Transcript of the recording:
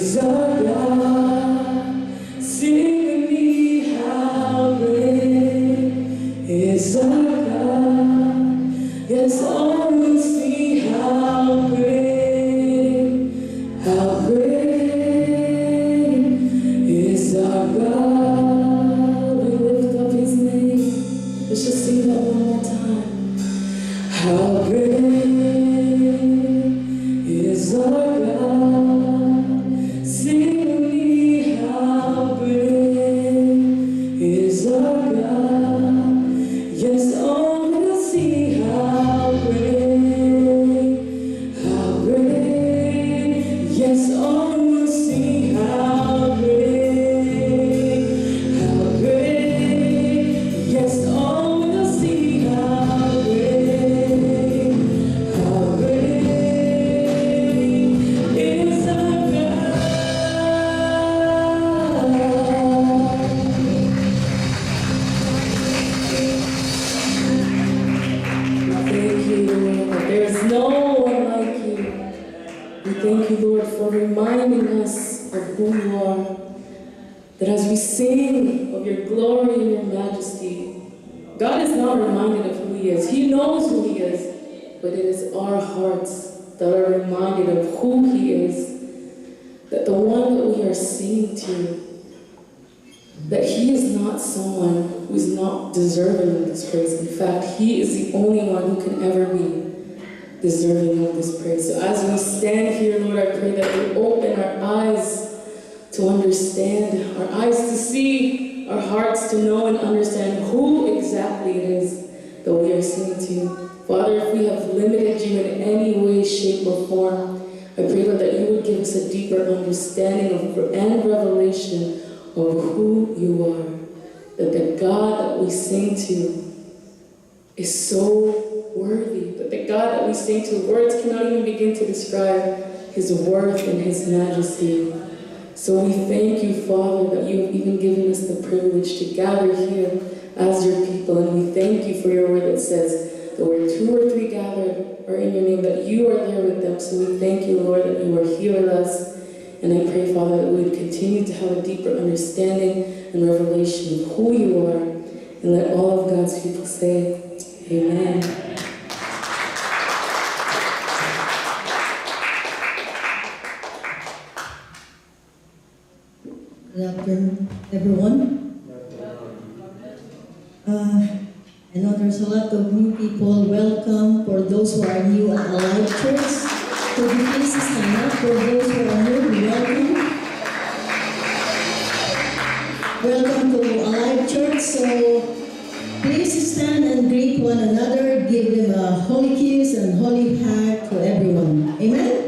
is our God. Sing with me, how great is our God. Yes, all will see how great is our God. We lift up His name. Let's just sing that one more time. How great is our God. Sing with me, how great is our God. Yes, all will see how great. Yes, all will see how great. Yes, all will see how great is our God. Thank you, Lord. There is no one like you. We thank you, Lord, for reminding us of who you are. That as we sing of your glory and your majesty, God is not reminded of who He is. He knows who He is, but it is our hearts that are reminded of who He is. That the one that we are singing to, that He is not someone who is not deserving of this praise. In fact, He is the only one who can ever be deserving of this praise. So as we stand here, Lord, I pray that you open our eyes to understand, our eyes to see, our hearts to know and understand who exactly it is that we are singing to. Father, if we have limited you in any way, shape, or form, I pray, Lord, that you would give us a deeper understanding of and revelation of who you are. That the God that we sing to is so worthy. That the God that we sing to, words cannot even begin to describe His worth and His majesty. So we thank you, Father, that you have even given us the privilege to gather here as your people. And we thank you for your word that says that where 2 or 3 gathered are in your name, that you are there with them. So we thank you, Lord, that you are here with us. And I pray, Father, that we would continue to have a deeper understanding and revelation of who you are. And let all of God's people say, Amen. Good afternoon, everyone. I know there's a lot of new people. Welcome for those who are new at Alive Church. Could you please stand up for those who are new? Welcome. Welcome to Alive Church. So please stand and greet one another. Give them a holy kiss and holy hug to everyone. Amen.